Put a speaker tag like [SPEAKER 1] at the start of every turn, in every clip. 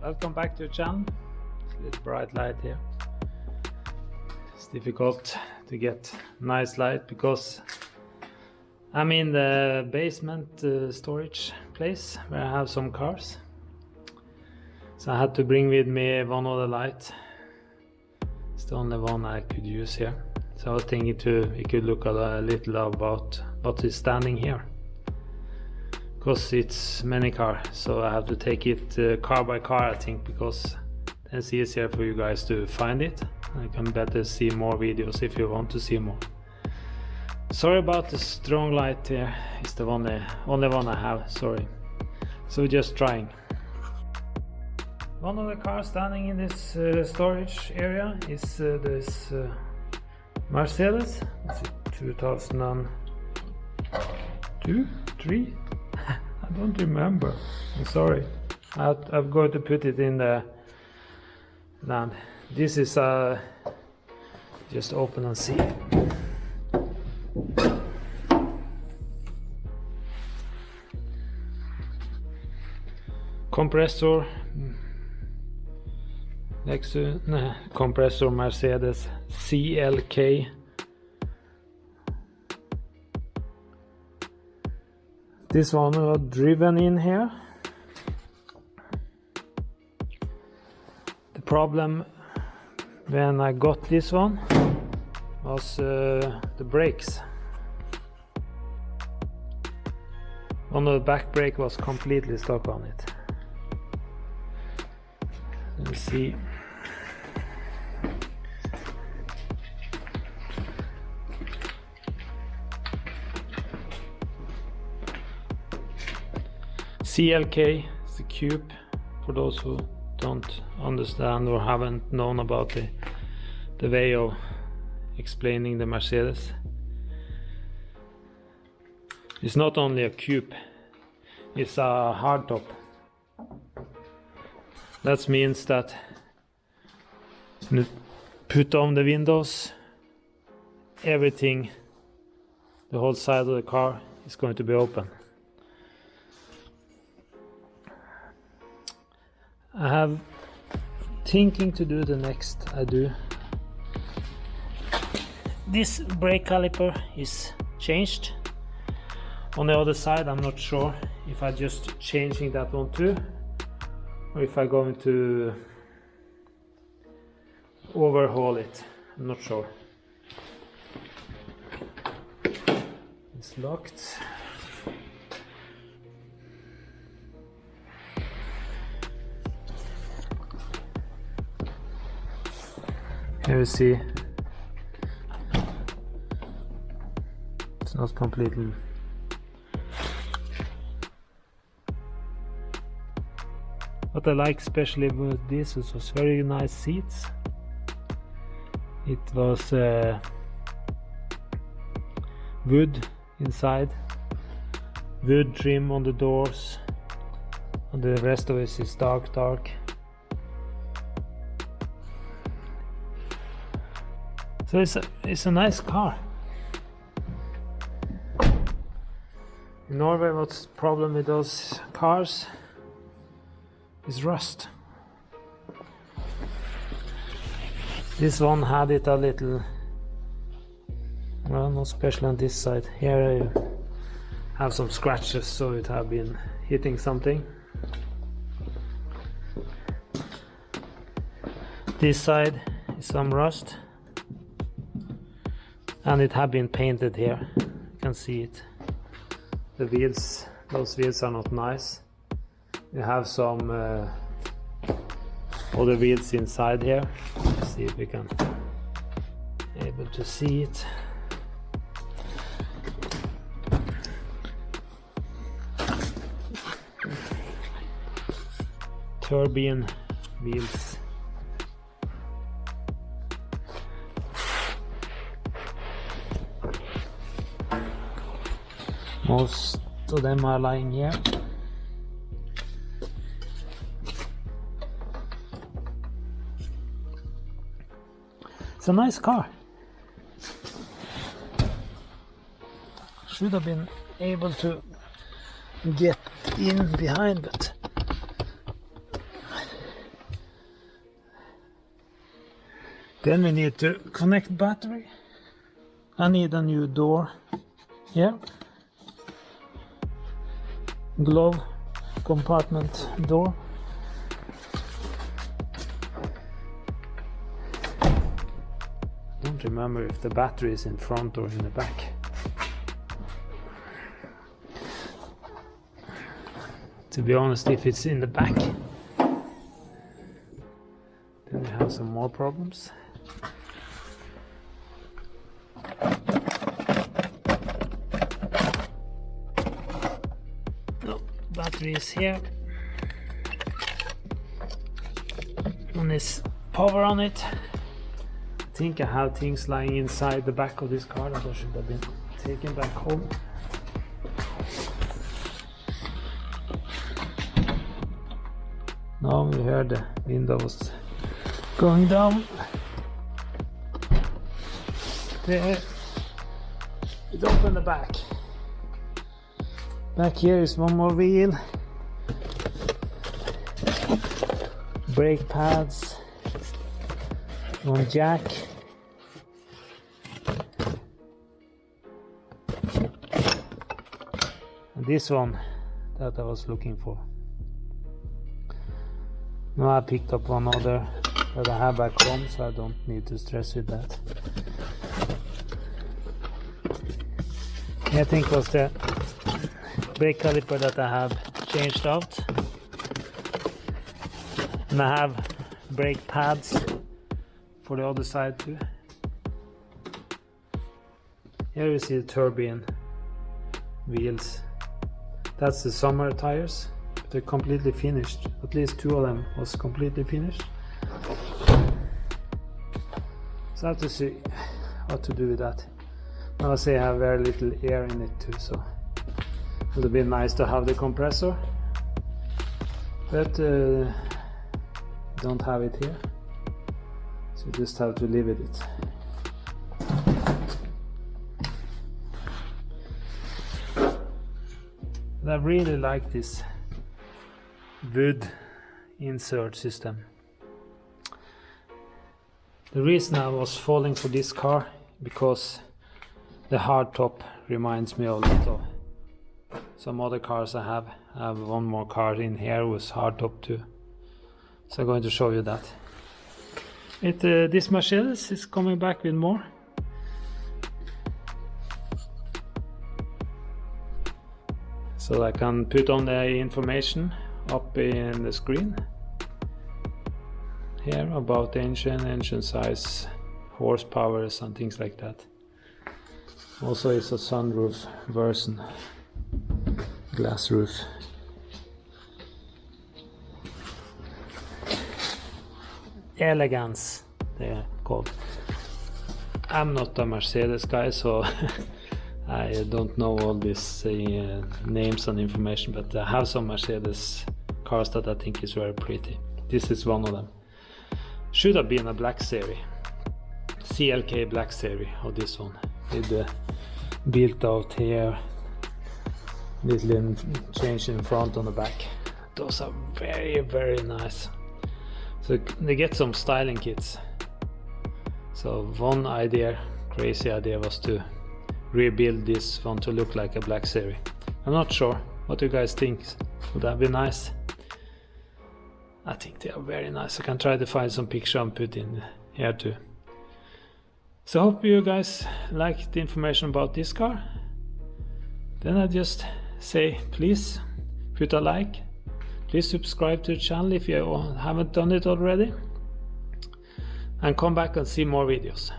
[SPEAKER 1] Welcome back to the channel. It's a little bright light here. It's difficult to get nice light because I'm in the basement storage place where I have some cars. So I had to bring with me one other light. It's the only one I could use here. So I was thinking we could look a little about what is standing here. Because it's many cars, so I have to take it car by car, I think, because it's easier for you guys to find it. I can better see more videos if you want to see more. Sorry about the strong light here. It's the only one I have, sorry. So just trying. One of the cars standing in this storage area is this Mercedes. Is it 2002, 3? I don't remember. I'm sorry. I'm going to put it in the land. This is just open and see. Kompressor. Kompressor Mercedes CLK. This one was driven in here. The problem when I got this one was the brakes. One of the back brake was completely stuck on it. Let's see. CLK is the cube, for those who don't understand or haven't known about the way of explaining the Mercedes. It's not only a cube, it's a hardtop. That means that when you put on the windows, everything, the whole side of the car is going to be open. I have thinking to do the next I do. This brake caliper is changed. On the other side I'm not sure if I just changing that one too, or if I'm going to overhaul it. I'm not sure. It's locked. Here you see it's not completely. What I like especially with this was very nice seats. It was wood inside, wood trim on the doors, and the rest of it is dark. So it's a nice car. In Norway, what's the problem with those cars is rust. This one had it a little, well, not special on this side. Here I have some scratches, so it have been hitting something. This side is some rust. And it have been painted here. You can see it. The wheels, those wheels are not nice. You have some other wheels inside here. Let's see if we can able to see it. Turbine wheels. Most of them are lying here. It's a nice car. Should have been able to get in behind, but Then we need to connect battery. I need a new door here. Glove compartment door. Don't remember if the battery is in front or in the back. To be honest, if it's in the back, then we have some more problems. No, battery is here. And this power on it. I think I have things lying inside the back of this car that I should have been taken back home. Now we heard the windows going down. There. It opened the back. Back here is one more wheel. Brake pads. One jack. And this one that I was looking for. Now I picked up one other that I have back home, so I don't need to stress with that. I think was the brake caliper that I have changed out. And I have brake pads for the other side too. Here you see the turbine wheels. That's the summer tires. They're completely finished. At least two of them was completely finished. So I have to see what to do with that. Now I say I have very little air in it too, so it would have been nice to have the compressor, but don't have it here, so you just have to live with it. But I really like this wood insert system. The reason I was falling for this car because the hard top reminds me a lot of some other cars I have. I have one more car in here with hard top too, so I'm going to show you that. This Mercedes is coming back with more. So I can put on the information up in the screen here about the engine size, horsepower and things like that. Also it's a sunroof version, glass roof. Elegance, they're called. I'm not a Mercedes guy, so I don't know all these names and information, but I have some Mercedes cars that I think is very pretty. This is one of them. Should have been a Black Series, CLK Black Series, or this one with the built out here, little change in front on the back. Those are very, very nice. So they get some styling kits. So one idea, crazy idea, was to rebuild this one to look like a Black Series. I'm not sure what you guys think. Would that be nice? I think they are very nice. I can try to find some picture and put in here too. So hope you guys like the information about this car. Then I just say please put a like. Please subscribe to the channel if you haven't done it already. And come back and see more videos.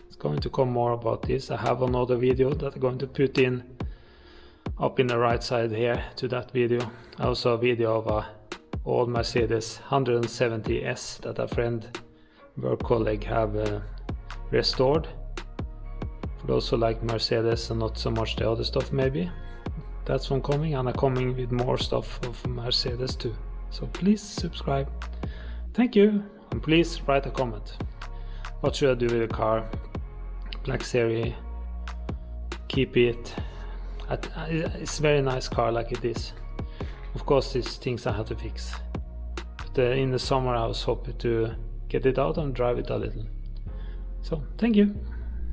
[SPEAKER 1] It's going to come more about this. I have another video that I'm going to put in up in the right side here to that video. Also a video of a old Mercedes 170S that a friend, work colleague, have restored. For those who like Mercedes and not so much the other stuff, maybe that's one coming, and I'm coming with more stuff of Mercedes too. So please subscribe. Thank you, and please write a comment. What should I do with the car? Black Series, keep it. It's a very nice car like it is. Of course, these things I have to fix. But in the summer I was hoping to get it out and drive it a little. So thank you.